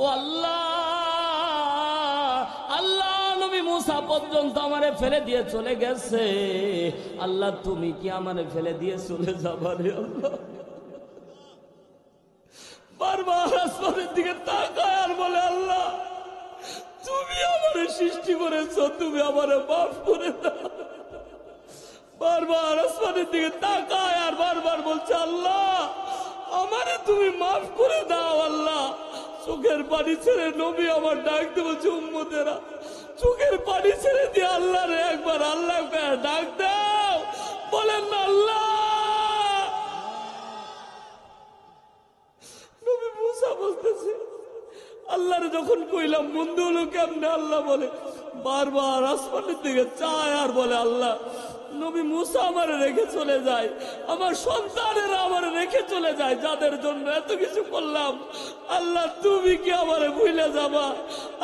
ও আল্লাহ, আল্লাহ নবী মুসা পর্যন্ত আমারে ফেলে দিয়ে চলে গেছে, আল্লাহ তুমি কি আমারে ফেলে দিয়ে চলে যাবা রে আল্লাহ? বারবার আসমানের দিকে তাকায় আর বলে আল্লাহ তুমি আমারে সৃষ্টি করেছো, তুমি আমারে মাফ করে দাও। বারবার আসমানের দিকে তাকায় আর বারবার বলছে আল্লাহ আমারে তুমি মাফ করে দাও। আল্লাহ চোখের পানি ছেড়ে নবী আমার ডাক দিয়ে বলছে উম্মতেরা চোখের পানি ছেড়ে দিয়ে আল্লাহ রে একবার আল্লাহ ডাক দাও, বলেন না আল্লাহ। নবী মুসা বলতেছে আল্লাহরে যখন কইলাম বন্ধু হলো কেমনে, আল্লাহ বলে বারবার আসমানের দিকে চায় আর বলে আল্লাহ নবী মুসা আমারে রেখে চলে যায়, আমার সন্তানেরা আমারে রেখে চলে যায়, যাদের জন্য এত কিছু করলাম, আল্লাহ তুমি কি আমারে ভুলে যাবা?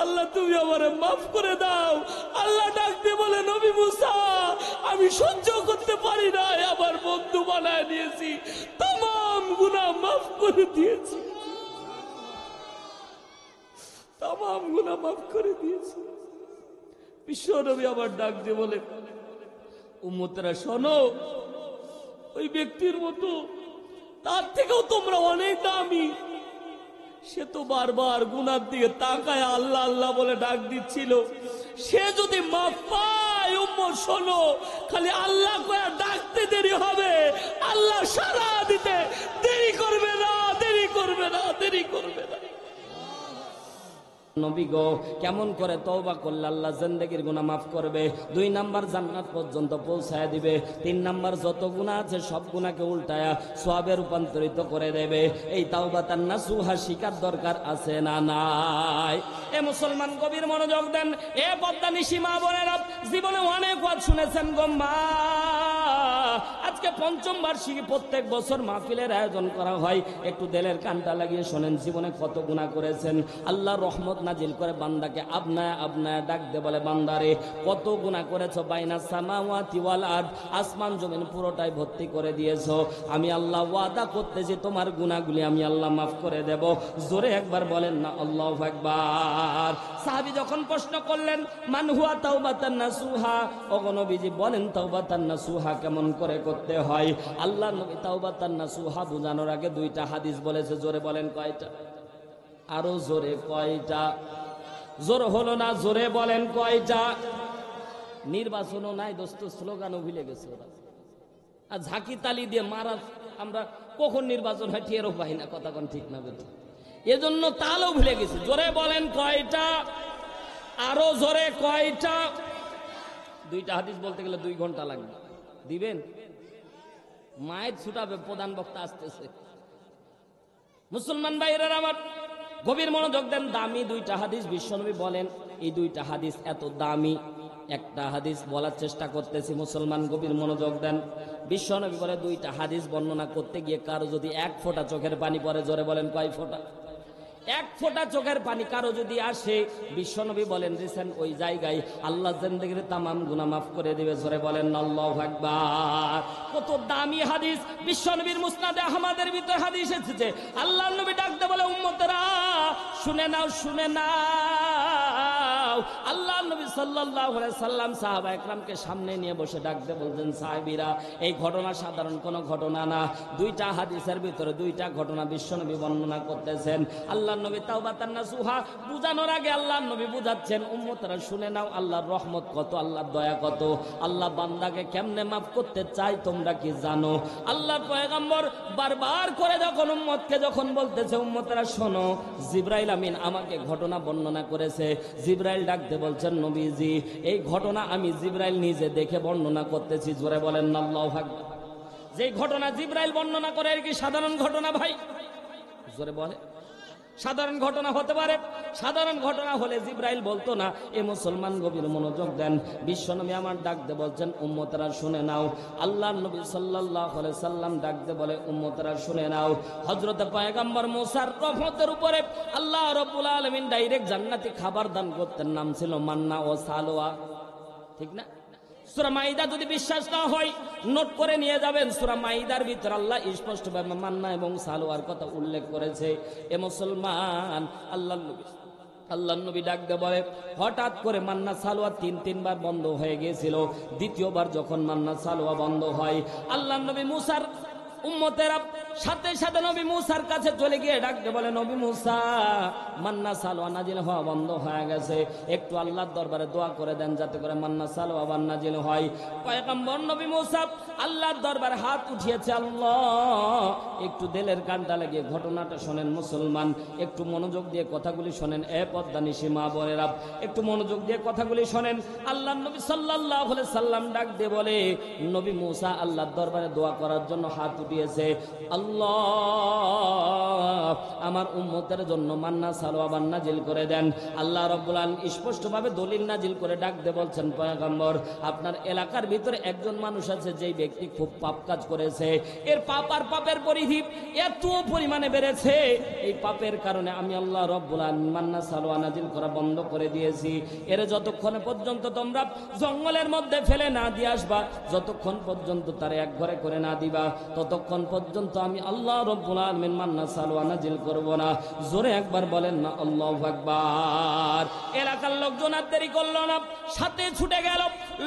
আল্লাহ তুমি আমারে মাফ করে দাও। আল্লাহ ডাক দিয়ে বলে নবী মুসা আমি সহ্য করতে পারি না, আমার বন্ধু বানায় দিয়েছি, তাম গুনাহ মাফ করে দিয়েছি, তাম গুনাহ মাফ করে দিয়েছি। বিশ্ব নবী আবার ডাক দিয়ে বলে উম্মতেরা শোনো, ওই ব্যক্তির মতো তার থেকেও তোমরা অনেক দামি, সে তো বারবার গুনার দিকে তাকায় আল্লাহ আল্লাহ বলে ডাক দিচ্ছিল, সে যদি মাফ পায় উম্মত শোনো, খালি আল্লাহ কয়া ডাকতে দেরি হবে, আল্লাহ সারা দিতে দেরি করবে না, দেরি করবে না, দেরি করবে না। নবী গো কেমন করে তওবা করলে আল্লাহ জিন্দেগির গুনাহ মাফ করবে? 2 নাম্বার জান্নাত পর্যন্ত পৌঁছায় দিবে, 3 নাম্বার যত গুনাহ আছে সব গুনাহকে উল্টায়া সওয়াবে রূপান্তরিত করে দেবে। এই তাওবাতান নাসুহা শিকার দরকার আছে না নাই? এ মুসলমান গভীর মনোযোগ দেন, এ পদ্মানিশি মা বোনেরা, জীবনে অনেক ওয়াজ শুনেছেন গো মা। আজকে 5ম বার্ষিকী, প্রত্যেক বছর মাহফিলের আয়োজন করা হয়, একটু দিলের কানটা লাগিয়ে শোনেন, জীবনে কত গুনাহ করেছেন, আল্লাহ রহমত নাজিল করে বান্দাকে আপনায় আপনায় ডাক দে বলে বান্দারে কত গুনাহ করেছো, বাইনা সামাওয়াতি ওয়াল আরদ, আসমান জমিন পুরোটাই ভর্তি করে দিয়েছো, আমি আল্লাহ ওয়াদা করতেছি তোমার গুনাহগুলি আমি আল্লাহ মাফ করে দেব। জোরে একবার বলেন না আল্লাহু আকবার। সাহাবী যখন প্রশ্ন করলেন মান হুয়া তাওবাতান নাসুহা, ওগো নবীজি বলেন তাওবাতান নাসুহা কেমন করে করতে হয়? আল্লাহ নবী তাওবাতান নাসুহা বোঝানোর আগে 2টা হাদিস বলেছে, জোরে বলেন কয়টা? আরো জোরে কয়টা? জোর হলো না, জোরে বলেন কয়টা? নির্বাচনও নাই দোস্ত, স্লোগানও ভুলে গেছে ওরা, আর ঝাঁকি তালি দিয়ে মারা, আমরা কখন নির্বাচন হয় টেরও পাই না, কথা কোন ঠিক না বেঠিক, এজন্য তালও ভুলে গেছে। জোরে বলেন কয়টা? আরো জোরে কয়টা? 2টা হাদিস বলতে গেলে 2 ঘন্টা লাগবে, দিবেন? মায়ের ছুটাবে, প্রধান বক্তা আসতেছে। মুসলমান ভাইরা আমার গভীর মনোযোগ দেন, দামি 2টা হাদিস বিশ্বনবী বলেন, এই 2টা হাদিস এত দামি, একটা হাদিস বলার চেষ্টা করতেছি, মুসলমান গভীর মনোযোগ দেন। বিশ্বনবী বলে 2টা হাদিস বর্ণনা করতে গিয়ে কারো যদি 1 ফোঁটা চোখের পানি পড়ে, জোরে বলেন কয় ফোঁটা? 1 ফোঁটা চোখের পানি কারো যদি আসে, বিশ্বনবী বলেন রিসেন্ট ওই জায়গায় আল্লাহ জিন্দেগির তামাম গুনাহ মাফ করে দিবে, জোরে বলেন আল্লাহু আকবার। কত দামি হাদিস! বিশ্বনবীর মুসনাদে আহমদের ভিতর হাদিস এসেছে, আল্লাহর নবী ডাকতে বলে উম্মতেরা শুনে নাও, শুনে নাও। আল্লাহর নবী সাল্লাল্লাহু আলাইহি সাল্লাম সাহাবা একরামকে সামনে নিয়ে বসে ডাকতে বলতেন, সাহাবীরা এই ঘটনা সাধারণ কোনো ঘটনা না, 2টা হাদিসের ভিতরে 2টা ঘটনা বিশ্বনবী বর্ণনা করতেছেন। আল্লাহর নবী তাওবাতান নাসুহা বুঝানোর আগে আল্লাহর নবী বুঝাচ্ছেন, উম্মতরা শুনে নাও আল্লাহর রহমত কত, আল্লাহর দয়া কত, আল্লাহ বান্দাকে কেমনে মাফ করতে চায় তোমরা কি জানো? আল্লাহর পয়গম্বর বারবার করে যখন উম্মতকে যখন বলতেছে উম্মতরা শোনো, জিবরাইল আমিন আমাকে ঘটনা বর্ণনা করেছে, জিবরাইল ডাকতে বলছেন নবীজি এই ঘটনা আমি জিবরাইল নিজে দেখে বর্ণনা করতেছি, জোরে বলেন আল্লাহু আকবার। যে ঘটনা জিবরাইল বর্ণনা করে আর কি সাধারণ ঘটনা ভাই? জোরে বলে সাধারণ ঘটনা হতে পারে? সাধারণ ঘটনা হলে জিবরাইল বলতো না। এ মুসলমান গভীর মনোযোগ দেন, বিশ্বনবী আমার ডাকতে বলছেন উম্মতরা শুনে নাও। আল্লাহর নবী সাল্লাল্লাহু আলাইহি সাল্লাম ডাকতে বলে উম্মতরা শুনে নাও, হযরত পয়গম্বর মুসার রহমতের উপরে আল্লাহ রাব্বুল আলামিন ডাইরেক্ট জান্নাতি খাবার দান করতেন, নাম ছিল মান্না ও সালোয়া, ঠিক না? সূরা মাইদা যদি বিশ্বাস না হয় নোট করে নিয়ে যাবেন। সূরা মাইদার ভিতর আল্লাহ স্পষ্টভাবে মান্না এবং সালোয়ার কথা উল্লেখ করেছে। এ মুসলমান, আল্লাহ নবী ডাক দিয়ে বলে, হঠাৎ করে মান্না সালোয়া তিনবার বন্ধ হয়ে গিয়েছিল। দ্বিতীয়বার যখন মান্না সালোয়া বন্ধ হয়, আল্লাহ নবী মুসার উম্মতেরা সাথে সাথে নবী মুসার কাছে চলে গিয়ে ডাকতে বলে, নবী মুসা, মান্না সালোয়া নাজিল হওয়া বন্ধ হয়ে গেছে, একটু আল্লাহর দরবারে দোয়া করে দেন যাতে করে মান্না সালোয়া আবার নাজিল হয়। পয়গম্বর নবী মুসা আল্লাহর দরবারে হাত উঠিয়েছে। আল্লাহ, একটু দিলের কানটা লাগিয়ে ঘটনাটা শোনেন মুসলমান, একটু মনোযোগ দিয়ে কথাগুলি শোনেন। এ পদ্মানিশী মা বোনেরা, একটু মনোযোগ দিয়ে কথাগুলি শোনেন। আল্লাহ নবী সাল্লাল্লাহু আলাইহি সাল্লাম ডাক দিয়ে বলে, নবী মুসা আল্লাহর দরবারে দোয়া করার জন্য হাত উঠিয়েছে। আল্লাহ, আমার উম্মতের জন্য মান্না সালোয়া আবার নাজিল করে দেন। আল্লাহ রাব্বুল আলামিন স্পষ্টভাবে দলিল নাজিল করে ডাক দিয়ে বলছেন, পয়গম্বর, আপনার এলাকার ভিতরে একজন মানুষ আছে যেই ব্যক্তি খুব পাপ কাজ করেছে, এর পাপ আর পাপের পরিধি এত পরিমাণে বেড়েছে, এই পাপের কারণে আমি আল্লাহ রাব্বুল আলামিন মান্না সালোয়া নাজিল করা বন্ধ করে দিয়েছি। এর যতক্ষণ পর্যন্ত তোমরা জঙ্গলের মধ্যে ফেলে না দিয়ে আসবা, যতক্ষণ পর্যন্ত তার এক ঘরে করে না দিবা, ততক্ষণ পর্যন্ত আমি আল্লাহ রাব্বুল আলামিন মান্না সালোয়া নাজিল করব না। জোরে একবার বলেন না আল্লাহু আকবার। এলাকার লোকজন আর দেরি করল না, সাথে ছুটে গেল।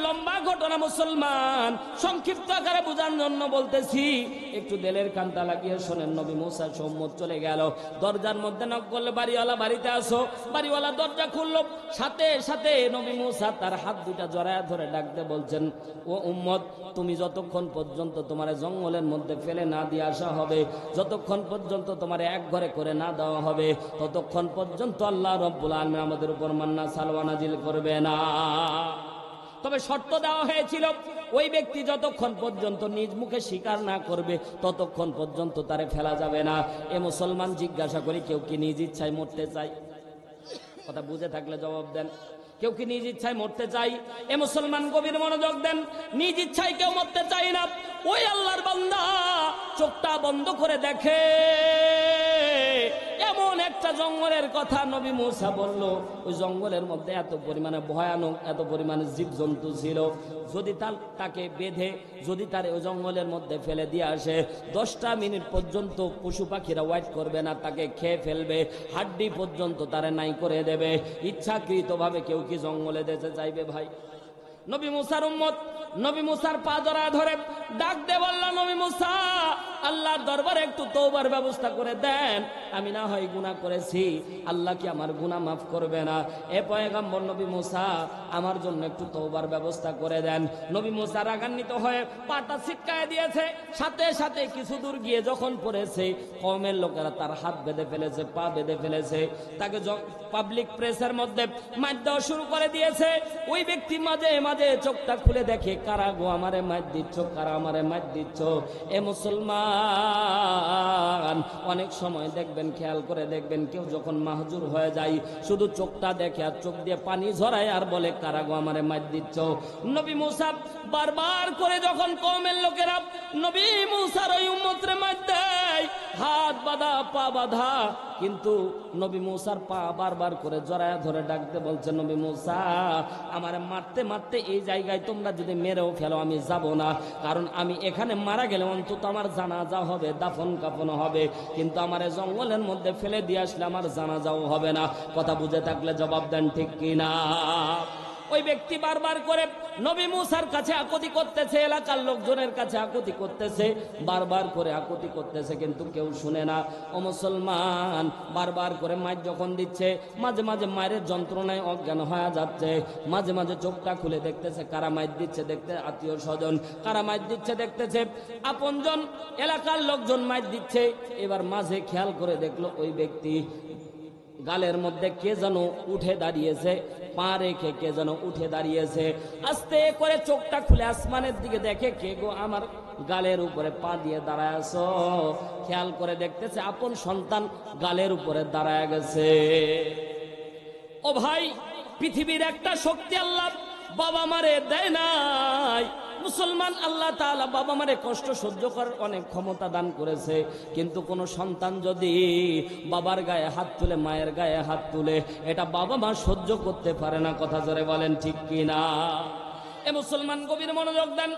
লম্বা ঘটনা মুসলমান, সংক্ষিপ্ত আকারে বোঝার জন্য বলতেছি, একটু দিলের কানটা লাগিয়ে শোনেন। নবী মুসা সম্মত চলে গেল, দরজার মধ্যে নক করলে, বাড়িওয়ালা বাড়িতে আসো। বাড়িওয়ালা দরজা খুললো, সাথে সাথে নবী মুসা তার হাত দুটা জড়ায়া ধরে ডাকতে বলছেন, ও উম্মত, তুমি যতক্ষণ পর্যন্ত তোমার জঙ্গলের মধ্যে ফেলে না দিয়ে আসা হবে, যতক্ষণ পর্যন্ত তোমার এক ঘরে করে না দেওয়া হবে, ততক্ষণ পর্যন্ত আল্লাহ রাব্বুল আলামিন আমাদের উপর মান্না সালোয়া নাজিল করবে না। তবে শর্ত দেওয়া হয়েছিল, ওই ব্যক্তি যতক্ষণ পর্যন্ত নিজ মুখে স্বীকার না করবে ততক্ষণ পর্যন্ত তারে ফেলা যাবে না। এ মুসলমান, জিজ্ঞাসা করি, কেউ কি নিজ ইচ্ছায় মরতে চায়? কথা বুঝে থাকলে জবাব দেন। কেউ কি নিজ ইচ্ছায় মরতে চাই? এ মুসলমান, গভীর মনোযোগ দেন। নিজ ইচ্ছায় কেউ মরতে চাই না। ওই আল্লাহর বান্দা চোখটা বন্ধ করে দেখে, এমন একটা জঙ্গলের কথা নবী মুসা বলল, ওই জঙ্গলের মধ্যে এত পরিমাণে ভয়ানক, এত পরিমাণে জীবজন্তু ছিল, যদি তাকে বেঁধে যদি তার ওই জঙ্গলের মধ্যে ফেলে দিয়ে আসে, 10টা মিনিট পর্যন্ত পশু পাখিরা ওয়েট করবে না, তাকে খেয়ে ফেলবে, হাড্ডি পর্যন্ত তারা নাই করে দেবে। ইচ্ছাকৃতভাবে কেউ কি জঙ্গলে যেতে চাইবে ভাই? নবী মুসার উম্মত নবী মুসার পা ধরে ডাক দে বলল, নবী মুসা, আল্লাহর দরবারে একটু তওবার ব্যবস্থা করে দেন, আমি না হয় গুনাহ করেছি, আল্লাহ কি আমার গুনাহ মাফ করবে না? এ পয়গম্বর নবী মুসা, আমার জন্য একটু তওবার ব্যবস্থা করে দেন। নবী মুসা রাগান্বিত হয়ে পাটা ছিটকায় দিয়েছে, সাথে সাথে কিছু দূর গিয়ে যখন পড়েছে, কওমের লোকেরা তার হাত বেঁধে ফেলেছে, পা বেঁধে ফেলেছে, তাকে পাবলিক প্রেসের মধ্যে মার দেওয়া শুরু করে দিয়েছে। ওই ব্যক্তি মাঝে মাঝে চোখটা খুলে দেখে, কারা গো আমারে মার দিচ্ছ, কারা আমারে মার দিচ্ছ? এ মুসলমান, অনেক সময় দেখবেন, খেয়াল করে দেখবেন, কেউ যখন মাহজুর হয়ে যায় শুধু চোখটা দেখে আর চোখ দিয়ে পানি ঝরায় আর বলে, কারা গো আমারে মার দিচ্ছ? নবী মুসা বারবার করে যখন কওমের লোকেরা নবী মুসার ওই উম্মতরে মার দেয়, হাত বাঁধা পা বাঁধা, কিন্তু নবী মুসার পা বারবার করে জড়ায়া ধরে ডাকতে বলছে, নবী মুসা, আমারে মারতে মারতে এই জায়গায় তোমরা যদি মেরেও ফেলো আমি যাব না, কারণ আমি এখানে মারা গেলে অন্তত আমার জানাজা হবে, দাফন কাফন হবে, কিন্তু আমার জঙ্গলের মধ্যে ফেলে দিয়ে আসলে আমার জানাজাও হবে না। কথা বুঝে থাকলে জবাব দেন, ঠিক কিনা? ওই ব্যক্তি বারবার করে নবী মুসার কাছে আকুতি করতেছে, এলাকার লোকজনের কাছে আকুতি করতেছে, বারবার করে আকুতি করতেছে, কিন্তু কেউ শুনে না। ও মুসলমান, বারবার করে মায়ের যখন দিচ্ছে, মাঝে মাঝে মায়ের যন্ত্রণায় অজ্ঞান হয়ে যাচ্ছে, মাঝে মাঝে চোখটা খুলে দেখতেছে, কারা মায়ের দিচ্ছে, দেখতে আত্মীয় স্বজন, কারা মায়ের দিচ্ছে দেখতেছে, আপনজন, এলাকার লোকজন মায়ের দিচ্ছে। এবার মাঝে খেয়াল করে দেখলো, ওই ব্যক্তি গালের মধ্যে কে যেন উঠে দাঁড়িয়েছে, পা রেখে কে যেন উঠে দাঁড়িয়েছে। আস্তে করে চোখটা খুলে আসমানের দিকে দেখে, কে গো আমার গালের উপরে পা দিয়ে দাঁড়ায় আছো? খেয়াল করে দেখতেছে, আপন সন্তান গালের উপরে দাঁড়ায় গেছে। ও ভাই, পৃথিবীর একটা শক্তি আল্লাহ বাবা মারে দেয় নাই। মুসলমান, আল্লাহ তাআলা বাবা মারে কষ্ট সহ্য করার অনেক ক্ষমতা দান করেছে, কিন্তু কোন সন্তান যদি বাবার গায়ে হাত তুলে, মায়ের গায়ে হাত তুলে, এটা বাবা মা সহ্য করতে পারে না। কথা জোরে বলেন, ঠিক কিনা? এ মুসলমান গভীর মনোযোগ দেন,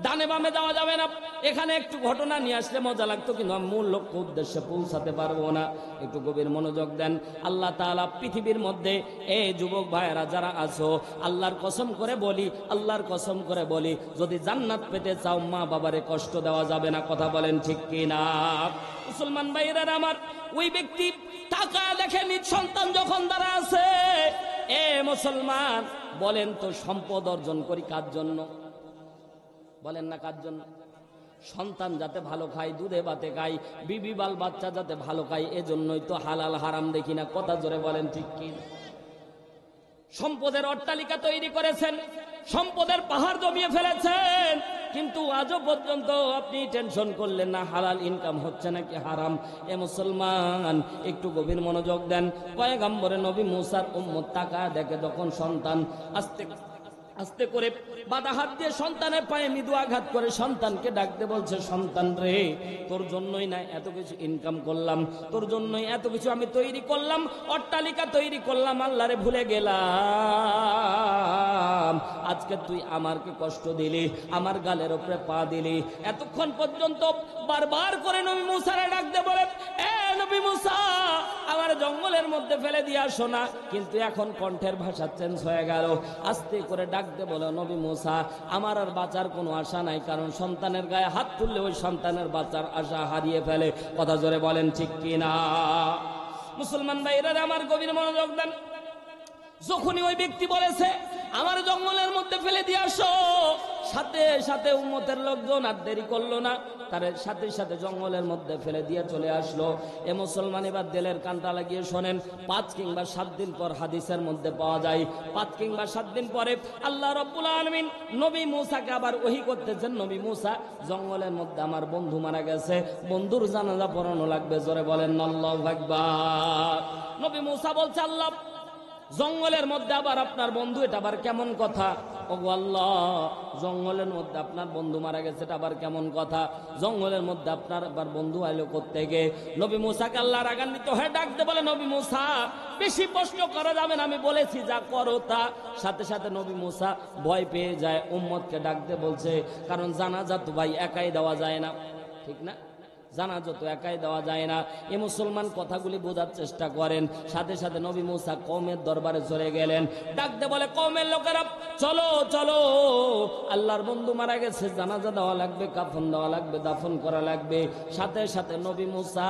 ডানে বামে যাওয়া যাবে না। এখানে একটু ঘটনা নিয়ে আসলে মজা লাগতো, কিন্তু আমি মূল লক্ষ্য উদ্দেশ্যে পৌঁছাতে পারবো না। একটু গভীর মনোযোগ দেন। আল্লাহ তাআলা পৃথিবীর মধ্যে এই যুবক ভাইয়েরা যারা আছো, আল্লাহর কসম করে বলি, আল্লাহর কসম করে বলি, যদি জান্নাত পেতে চাও মা বাবারে কষ্ট দেওয়া যাবে না। কথা বলেন ঠিক কিনা? মুসলমান ভাইয়েরা আমার, ওই ব্যক্তি টাকা দেখে নিজ সন্তান যখন দ্বারা আছে, এ মুসলমান বলেন তো সম্পদ অর্জন করি কার জন্য? বলেন না কার জন্য? সন্তান যাতে ভালো খায়, দুধে ভাতে খায়, বিবি বাল বাচ্চা যাতে ভালো খায়, এজন্যই তো হালাল হারাম দেখি না। কথা জোরে বলেন ঠিক কি? সম্পদের অট্টালিকা তৈরি করেছেন, সম্পদের পাহাড় জমিয়ে ফেলেছেন, কিন্তু আজও পর্যন্ত আপনি টেনশন করলেন না হালাল ইনকাম হচ্ছে নাকি হারাম। এ মুসলমান একটু গভীর মনোযোগ দেন। পয়গম্বরে নবী মুসার উম্মত তাকা দেখে যখন সন্তান আস্তে আস্তে করে বাধা হাত দিয়ে সন্তানের পায়ে মৃদু আঘাত করে সন্তানকে ডাকতে বলছে, সন্তান রে, তোর জন্যই না এত কিছু ইনকাম করলাম, তোর জন্যই এত কিছু আমি তৈরি করলাম, অট্টালিকা তৈরি করলাম, আল্লাহরে ভুলে গেলাম। আজকে তুই আমাকে কষ্ট দিলি, আমার গালের উপরে পা দিলি। এতক্ষণ পর্যন্ত বারবার করে নবী মুসারে ডাকতে বলে, এ নবী মুসা, আমার জঙ্গলের মধ্যে ফেলে দিয়ে আসো না। কিন্তু এখন কণ্ঠের ভাষা চেঞ্জ হয়ে গেল। আস্তে করে ডাকতে বলে, নবী মুসা, আমার আর বাঁচার কোনো আশা নাই, কারণ সন্তানের গায়ে হাত তুললে ওই সন্তানের বাঁচার আশা হারিয়ে ফেলে। কথা জোরে বলেন ঠিক কিনা? মুসলমান ভাইরা আমার গভীর মনোযোগ দেন। যখনই ওই ব্যক্তি বলেছে আমার জঙ্গলের মধ্যে ফেলে দিয়ে আসো, সাথে সাথে উম্মতের লোকজন আর দেরি করলো না, তার সাথে সাথে জঙ্গলের মধ্যে ফেলে দিয়ে চলে আসলো। এ মুসলমান এবার দিলের কানটা লাগিয়ে শোনেন, 5 কিংবা 7 দিন পর হাদিসের মধ্যে পাওয়া যায়, 5 কিংবা 7 দিন পরে আল্লাহ রাব্বুল আলামিন নবী মুসাকে আবার ওহী করতেছেন, নবী মুসা, জঙ্গলের মধ্যে আমার বন্ধু মারা গেছে, বন্ধুর জানাজা পড়ানো লাগবে। জোরে বলেন আল্লাহু আকবার। নবী মুসা বলছে, আল্লাহ, জঙ্গলের মধ্যে আবার আপনার বন্ধু, এটা আবার কেমন কথা? ওগো আল্লাহ, জঙ্গলের মধ্যে আপনার বন্ধু মারা গেছে, এটা আবার কেমন কথা? জঙ্গলের মধ্যে আপনার আবার বন্ধু আইলো কোত্থেকে? নবী মুসাকে আল্লাহ রাগান্বিত হয়ে ডাকতে বলে, নবী মুসা, বেশি প্রশ্ন করা যাবে না, আমি বলেছি যা করো তা। সাথে সাথে নবী মুসা ভয় পেয়ে যায়, উম্মতকে ডাকতে বলছে, কারণ জানাজা তো ভাই একাই দেওয়া যায় না, ঠিক না? জানাজা তো একাই দেওয়া যায় না। এই মুসলমান কথাগুলি বোঝার চেষ্টা করেন। সাথে সাথে নবী মুসা কওমের দরবারে চলে গেলেন, ডাকতে বলে, কওমের লোকেরা, চলো চলো, আল্লাহর বন্ধু মারা গেছে, জানাজা দেওয়া লাগবে, কাফন দেওয়া লাগবে, দাফন করা লাগবে। সাথে সাথে নবী মুসা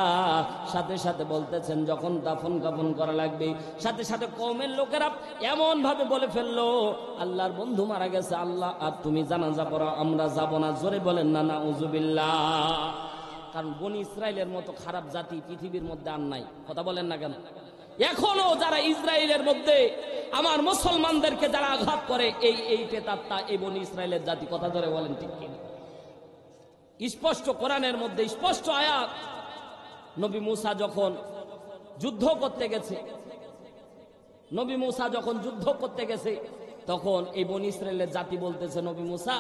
সাথে সাথে বলতেছেন, যখন দাফন কাফন করা লাগবে, সাথে সাথে কওমের লোকেরা এমন ভাবে বলে ফেললো, আল্লাহর বন্ধু মারা গেছে, আল্লাহ আর তুমি জানাজা পড়াও, আমরা যাব না। জোরে বলেন না নাউজুবিল্লাহ। কারণ বনি ইসরায়েলের মতো খারাপ জাতি পৃথিবীর মধ্যে আর নাই। কথা বলেন না কেন? এখনো যারা ইসরায়েলের মধ্যে আমার মুসলমানদেরকে যারা আঘাত করে, এই পেতাত্তা, এই বনি ইসরায়েলের জাতি। কথা ধরে বলেন ঠিক কিনা? স্পষ্ট কোরআনের মধ্যে স্পষ্ট আয়াত। নবী মুসা যখন যুদ্ধ করতে গেছে, নবী মুসা যখন যুদ্ধ করতে গেছে, তখন এই বনি ইসরায়েলের জাতি বলতেছে, নবী মুসা,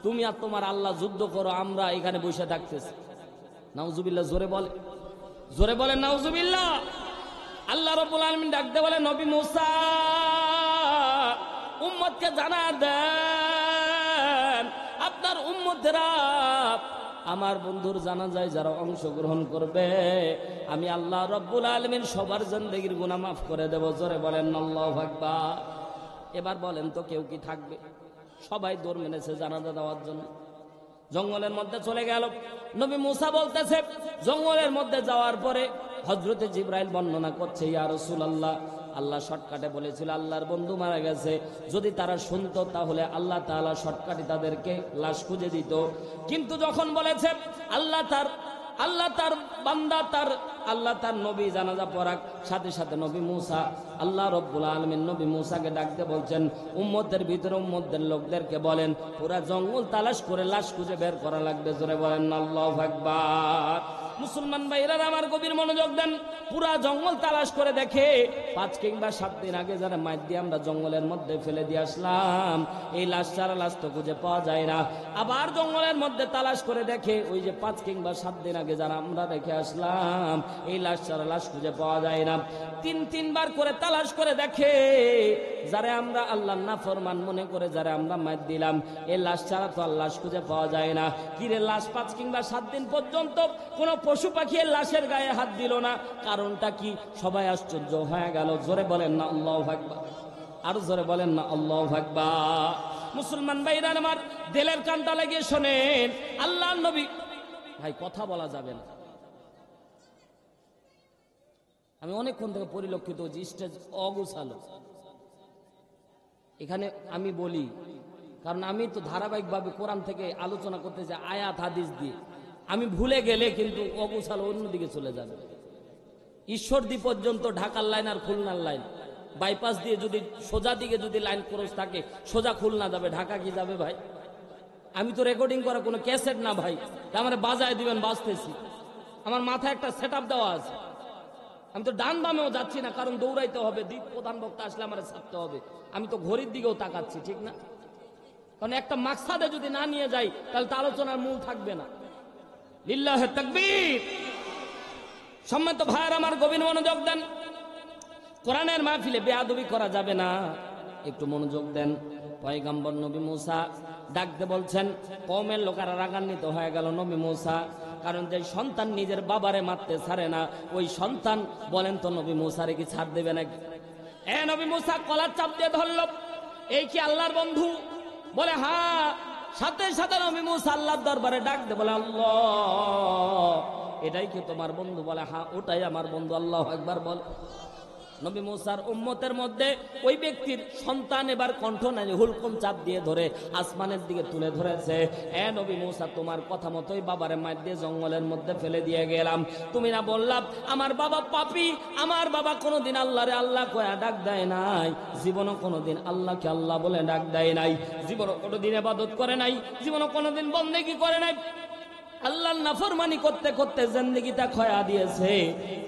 তুমি আর তোমার আল্লাহ যুদ্ধ করো, আমরা এখানে বসে থাকতেছি। নাউজুবিল্লাহ। জোরে বলে, জোরে বলেন নাউজুবিল্লাহ। আল্লাহ রাব্বুল আলামিন ডাকতে বলে, নবী মুসা, উম্মতকে জানা দেন, আপনার উম্মতেরা আমার বন্ধুর জানাজায় যারা অংশগ্রহণ করবে, আমি আল্লাহ রাব্বুল আলামিন সবার জিন্দেগীর গুনাহ মাফ করে দেব। জোরে বলেন আল্লাহু আকবার। এবার বলেন তো কেউ কি থাকবে? সবাই দৌড় মেনেছে জানাজা দেওয়ার জন্য। জঙ্গলের মধ্যে চলে গেল। নবী মুসা বলতেছে, জঙ্গলের মধ্যে যাওয়ার পরে হযরতে জিবরাইল বর্ণনা করছে, ইয়া রাসূলুল্লাহ, আল্লাহ শর্টকাটে বলেছিল আল্লাহর বন্ধু মারা গেছে, যদি তারা শুনতো তাহলে আল্লাহ তাআলা শর্টকাটে তাদেরকে লাশ খুঁজে দিত। কিন্তু যখন বলেছে আল্লাহ তার বান্দা, আল্লাহ তার নবী জানাজা পড়াক, সাথে সাথে নবী মুসা, আল্লাহ রাব্বুল আলামিন নবী মুসাকে ডাকতে বলছেন, উম্মতের ভিতরে উম্মতের লোকদেরকে বলেন, পুরা জঙ্গল তালাশ করে লাশ খুঁজে বের করা লাগবে। জোরে বলেন আল্লাহু আকবার। মুসলমান ভাইরা আমার গভীর মনোযোগ দেন, পুরা জঙ্গল তালাশ করে দেখে 5 কিংবা 7 দিন আগে যারা মাইর দিয়ে আমরা জঙ্গলের মধ্যে ফেলে দিয়ে আসলাম, এই লাশ ছাড়া লাশ তো খুঁজে পাওয়া যায় না। আবার জঙ্গলের মধ্যে তালাশ করে দেখে ওই যে 5 কিংবা 7 দিন আগে যারা আমরা রেখে আসলাম, এই লাশ ছাড়া লাশ খুঁজে পাওয়া যায় না। 3-3বার করে তালাশ করে দেখে যারা আমরা আল্লাহর নাফরমান মনে করে যারা আমরা মাইর দিলাম, এই লাশ ছাড়া তো আর লাশ খুঁজে পাওয়া যায় না। কিরে লাশ 5 কিংবা 7 দিন পর্যন্ত কোনো পশু পাখি এর লাশের গায়ে হাত দিল না, কারণটা কি? সবাই আশ্চর্য হয়ে গেল। জোরে বলেন না আল্লাহু আকবার, আরো জোরে বলেন না আল্লাহু আকবার। মুসলমান ভাইরা আমার দিলের কানটা লাগিয়ে শোনেন, আল্লাহর নবী, ভাই কথা বলা যাবে না, আমি অনেকক্ষণ থেকে পরিলক্ষিত হচ্ছি স্টেজ অগুছালো। এখানে আমি বলি, কারণ আমি তো ধারাবাহিকভাবে কোরআন থেকে আলোচনা করতে চাই আয়াত হাদিস দিয়ে, আমি ভুলে গেলে কিন্তু অগুছালো অন্যদিকে চলে যাবে। ঈশ্বরদী পর্যন্ত ঢাকার লাইন আর খুলনার লাইন, বাইপাস দিয়ে যদি সোজা দিকে যদি লাইন ক্রস থাকে সোজা খুলনা যাবে, ঢাকা কি যাবে ভাই? আমি তো রেকর্ডিং করা কোনো ক্যাসেট না ভাই, আমার বাজায় দিবেন, বাজতেছি, আমার মাথায় একটা সেট আপ দেওয়া আছে। আমি তো ডান বামেও যাচ্ছি না, কারণ দৌড়াইতে হবে, দ্বীপ প্রধান বক্তা আসলে আমার ছাপতে হবে। আমি তো ঘড়ির দিকেও তাকাচ্ছি, ঠিক না? কারণ একটা মাকসাদে যদি না নিয়ে যাই তাহলে তো আলোচনার মূল থাকবে না। লিল্লাহে তাকবীর। সম্মানিত ভাইয়ের আমার গভীর মনোযোগ দেন, কোরআনের মাহফিলে বেয়াদবি করা যাবে না, একটু মনোযোগ দেন। পয়গম্বর নবী মুসা ডাকতে বলছেন, কওমের লোকেরা রাগান্বিত হয়ে গেল নবী মুসা, কারণ যে সন্তান নিজের বাবারে মারতে ছাড়ে না, ওই সন্তান বলেন তো নবী মুসারে কি ছাড় দেবে নাকি? নবী মুসা কলার চাপ দিয়ে ধরল, এই কি আল্লাহর বন্ধু? বলে হ্যাঁ। সাথে সাথে নবী মুসা আল্লাহর দরবারে ডাকতে বলে, আল্লাহ, এটাই কি তোমার বন্ধু? বলে হ্যাঁ, ওটাই আমার বন্ধু। আল্লাহু আকবার বল। নবী মুসার উম্মতের মধ্যে ওই ব্যক্তির সন্তান এবার কণ্ঠ নাই হুলকুম চাপ দিয়ে ধরে আসমানের দিকে তুলে ধরেছে, নবী মুসা, তোমার কথা মতোই বাবারে মার দিয়ে জঙ্গলের মধ্যে ফেলে দিয়ে গেলাম। তুমি না বললাম আমার বাবা পাপী, আমার বাবা কোনোদিন আল্লাহরে আল্লাহ কয়া ডাক দেয় নাই, জীবনও কোনোদিন আল্লাহকে আল্লাহ বলে ডাক দেয় নাই, জীবনও কোনোদিন ইবাদত করে নাই, জীবনও কোনোদিন বন্দেগী করে নাই, আল্লাহর নাফরমানি করতে করতে জিন্দেগিটা খয়া দিয়েছে।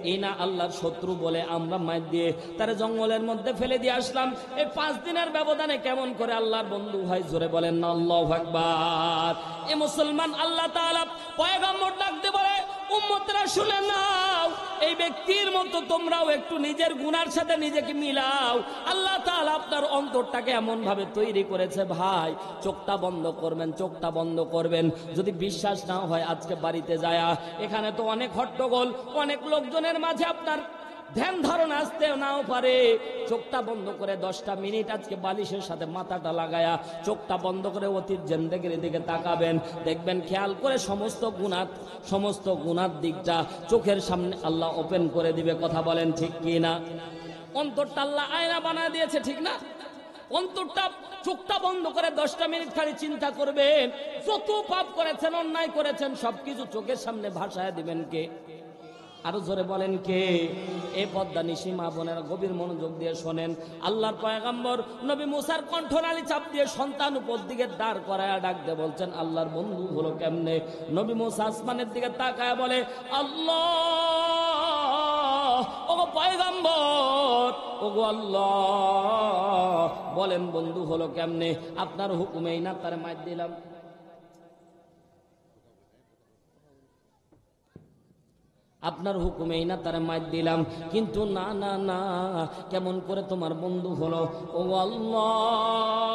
এই না আল্লাহর শত্রু বলে আমরা মার দিয়ে তার জঙ্গলের মধ্যে ফেলে দিয়ে আসলাম। এই 5 দিনের ব্যবধানে কেমন করে আল্লাহর বন্ধু হয়? জোরে বলেন না আল্লাহু আকবার। এ মুসলমান, আল্লাহ তাআলা পয়গম্বর ডাকতে বলে, উম্মতরা শুনে নাও, এই ব্যক্তির মতো তোমরাও একটু নিজের গুনার সাথে নিজেকে মিলাও। আল্লাহ তাআলা আপনার অন্তরটাকে এমন ভাবে তৈরি করেছে ভাই, চোখটা বন্ধ করবেন, চোখটা বন্ধ করবেন। যদি বিশ্বাস না হয় আজকে বাড়িতে যায়া, এখানে তো অনেক হট্টগোল, অনেক লোকজনের মাঝে আপনার ধ্যান ধারণা আসতেও নাও পারে। চোখটা বন্ধ করে 10টা মিনিট আজকে বালিশের সাথে মাথাটা লাগায়া চোখটা বন্ধ করে অতীত জিন্দেগির দিকে তাকাবেন, দেখবেন খেয়াল করে সমস্ত গুনার দিকটা চোখের সামনে আল্লাহ ওপেন করে দিবে। কথা বলেন ঠিক কি না? অন্তরটা আল্লাহ আয়না বানায় দিয়েছে, ঠিক না? অন্তরটা, চোখটা বন্ধ করে 10টা মিনিট খালি চিন্তা করবেন, যত পাপ করেছেন, অন্যায় করেছেন, সবকিছু চোখের সামনে ভাসায় দিবেন কে? আরো জোরে বলেন কে? এই পদ্মা নিশি মা বোনেরা গভীর মনোযোগ দিয়ে শোনেন, আল্লাহর পয়গম্বর নবী মুসার কণ্ঠনালী চাপ দিয়ে সন্তান উপর দিকে দাঁড় করায়া ডাকতে বলছেন, আল্লাহর বন্ধু হলো কেমনে? নবী মুসা আসমানের দিকে তাকায় বলে, আল্লাহ, ওগো পয়গম্বর, ওগো আল্লাহ, বলেন বন্ধু হলো কেমনে? আপনার হুকুমেই না তার মার দিলাম। আপনার হুকুমেই না তারা মার দিলাম, কিন্তু না না না, কেমন করে তোমার বন্ধু হলো? ও আল্লাহ,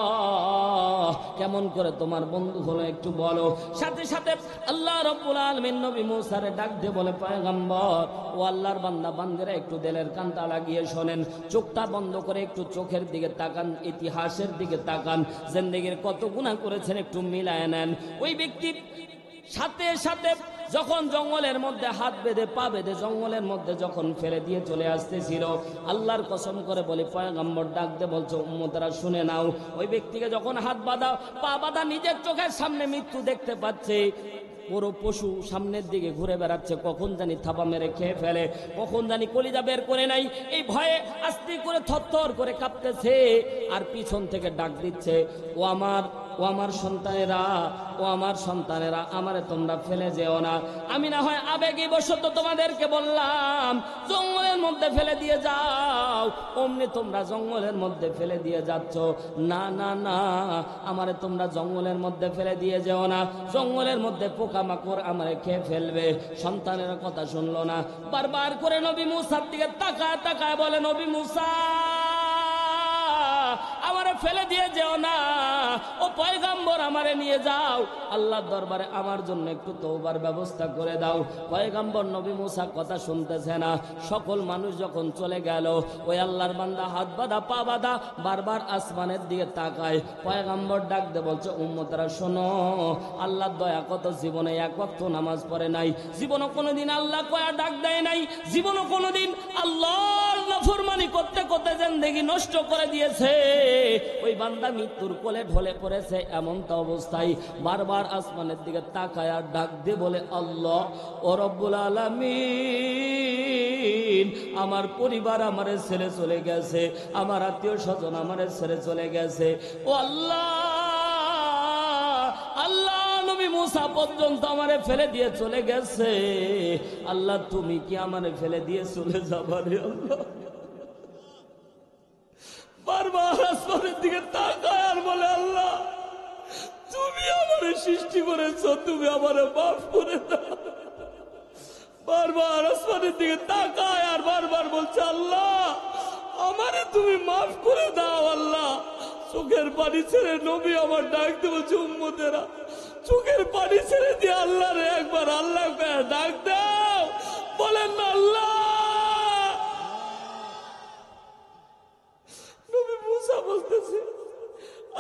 কেমন করে তোমার বন্ধু হলো একটু বলো। সাথে সাথে আল্লাহ রাব্বুল আলামিন নবী মুসারে ডাক দিয়ে বলে, পয়গম্বর, ও আল্লাহর বান্দা বান্দেরা একটু দিলের কানটা লাগিয়ে শোনেন, চোখটা বন্ধ করে একটু চোখের দিকে তাকান, ইতিহাসের দিকে তাকান, জিন্দেগির কত গুনাহ করেছেন একটু মিলায় নেন। ওই ব্যক্তি সাথে সাথে যখন জঙ্গলের মধ্যে হাত বেঁধে পা বেঁধে জঙ্গলের মধ্যে যখন ফেলে দিয়ে চলে আসতেছিল, আল্লাহর কসম করে বলি পয়গম্বর ডাকতে বলছে, উম্মতরা শুনে নাও, ওই ব্যক্তিকে যখন হাত বাঁধা পা বাঁধা নিজের চোখের সামনে মৃত্যু দেখতে পাচ্ছে, পুরো পশু সামনের দিকে ঘুরে বেড়াচ্ছে, কখন জানি থাবা মেরে খেয়ে ফেলে, কখন জানি কলিজা বের করে নাই, এই ভয়ে আস্তে করে থরথর করে কাঁপতেছে, আর পিছন থেকে ডাক দিচ্ছে, ও আমার ও আমার সন্তানেরা, ও আমার সন্তানেরা, আমারে তোমরা ফেলে যেও না। আমি না হয় আবেগী বশত তোমাদেরকে বললাম জঙ্গলের মধ্যে ফেলে দিয়ে যাও, অমনি তোমরা জঙ্গলের মধ্যে ফেলে দিয়ে যাচ্ছ। না না না, আমারে তোমরা জঙ্গলের মধ্যে ফেলে দিয়ে যেও না, জঙ্গলের মধ্যে পোকামাকড় আমারে খেয়ে ফেলবে। সন্তানের কথা শুনলো না, বারবার করে নবী মুসার দিকে তাকায় তাকায় বলে, নবী মুসা আমারে ফেলে দিয়ে যেও না, ও পয়গম্বর আমারে নিয়ে যাও, আল্লাহর দরবারে আমার জন্য একটু তওবার ব্যবস্থা করে দাও। পয়গম্বর নবী মুসা কথা শুনতেছে না। সকল মানুষ যখন চলে গেল, ওই আল্লাহর বান্দা হাত বাঁধা পা বাঁধা বারবার আসমানের দিকে তাকায়। পয়গম্বর ডাক দে বলছে, উম্মতরা শোনো, আল্লাহর দয়া কত, জীবনে এক ওয়াক্ত নামাজ পড়ে নাই, জীবনে কোনোদিন আল্লাহ কয়া ডাক দেয় নাই, জীবনে কোনোদিন আল্লাহর নাফরমানি করতে করতে জিন্দেগি নষ্ট করে দিয়েছে। ওই বান্দা মৃত্যুর কোলে ঢলে পড়েছে, এমনটা অবস্থায় বারবার আসমানের দিকে তাকায় আর ডাক দিয়ে বলে, আল্লাহ ও রব্বুল আলামিন, আমার পরিবার আমারে ছেড়ে চলে গেছে, আমার আত্মীয় স্বজন আমারে ছেড়ে চলে গেছে, ও আল্লাহ, আল্লাহ নবী মুসা পর্যন্ত আমারে ফেলে দিয়ে চলে গেছে, আল্লাহ তুমি কি আমারে ফেলে দিয়ে চলে যাবা রে আল্লাহ? বারবার আসমানের দিকে তাকায় আর বলে, আল্লাহ তুমি আমারে সৃষ্টি করেছো, তুমি আমারে মাফ করে দাও। বারবার আসমানের দিকে তাকায় আর বারবার বলছে, আল্লাহ আমারে তুমি মাফ করে দাও। আল্লাহ চোখের পানি ছেড়ে নবী আমার ডাক দিয়ে বলছে, উম্মতেরা চোখের পানি ছেড়ে দিয়ে আল্লাহ রে একবার আল্লাহ ডাক দাও, বলেন না আল্লাহ। নবী মুসা বলতেছে,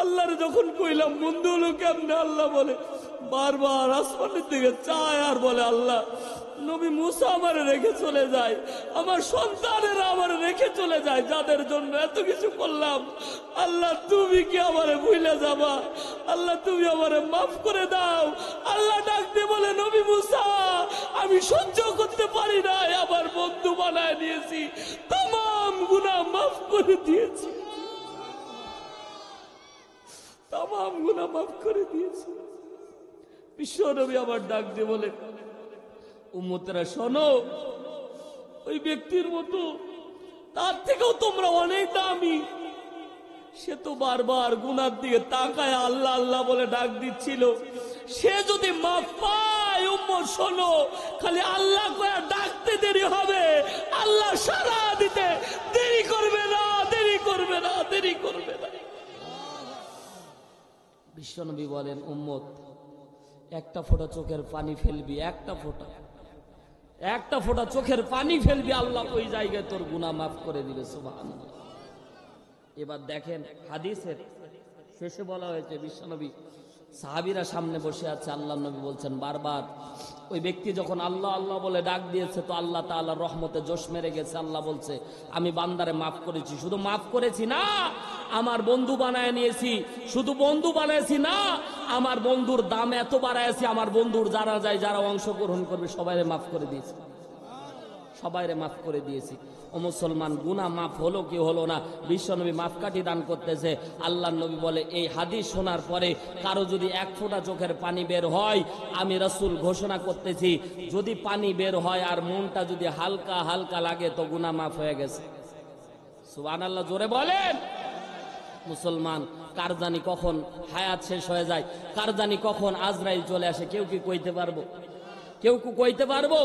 আল্লাহরে যখন কইলাম বন্ধু হলো কেমনে, আল্লাহ বলে বারবার আসমানের দিকে চায় আর বলে, আল্লাহ নবী মুসা আমারে রেখে চলে যায়, আমার সন্তানেরা আমারে রেখে চলে যায়, যাদের জন্য এত কিছু করলাম, আল্লাহ তুমি কি আমারে ভুলে যাবা? আল্লাহ তুমি আমারে মাফ করে দাও। আল্লাহ ডাক দিয়ে বলে, নবী মুসা আমি সহ্য করতে পারি না, আমার বন্ধু বানায় নিয়েছি, তাম গুনাহ মাফ করে দিয়েছি, তাম গুনাহ মাফ করে দিয়েছি। বিশ্ব নবী আবার ডাক দিয়ে বলে, উম্মতেরা শোনো, ওই ব্যক্তির মতো তার থেকেও তোমরা অনেক দামি, সে তো বারবার গুনার দিকে তাকায় আল্লাহ আল্লাহ বলে ডাক দিচ্ছিল, সে যদি মাফ পায়, উম্মত শোনো, খালি আল্লাহ কয়া ডাকতে দেরি হবে, আল্লাহ সারা দিতে দেরি করবে না, দেরি করবে না, দেরি করবে না। বিশ্বনবী বলেন, উম্মত একটা ফোঁটা চোখের পানি ফেলবি, একটা ফোঁটা চোখের পানি ফেলবি, আল্লাহ ওই জায়গায় তোর গুনাহ মাফ করে দিবে। সুবহানাল্লাহ। এবার দেখেন হাদিসের শেষে বলা হয়েছে, বিশ্বনবী সাহাবীরা সামনে বসে আছে, আল্লাহ নবী বলছেন বারবার, ওই ব্যক্তি যখন আল্লাহ আল্লাহ বলে ডাক দিয়েছে, তো আল্লাহ তাআলার রহমতে জোশ মেরে গেছে। আল্লাহ বলছে, আমি বান্দারে মাফ করেছি, শুধু মাফ করেছি না, আমার বন্ধু বানায় নিয়েছি, শুধু বন্ধু বানাইছি না, আমার বন্ধুর দাম এত বাড়াইছি, আমার বন্ধুর যারা যায়, যারা অংশগ্রহণ করবে সবাইরে মাফ করে দিয়েছি, সবাইরে মাফ করে দিয়েছি। ও মুসলমান, গুনাহ মাফ হলো কি হলো না, বিশ্বনবী মাপকাঠি দান করতেছে। আল্লাহর নবী বলে, এই হাদিস শোনার পরে কারো যদি এক ফোঁটা চোখের পানি বের হয়, আমি রাসূল ঘোষণা করতেছি, যদি পানি বের হয় আর মনটা যদি হালকা হালকা লাগে, তো গুনাহ মাফ হয়ে গেছে। সুবহানাল্লাহ, জোরে বলেন। মুসলমান, কার জানি কখন হায়াত শেষ হয়ে যায়, কার জানি কখন আজরাইল চলে আসে, কেউ কি কইতে পারবো? কেউ কি কইতে পারবো?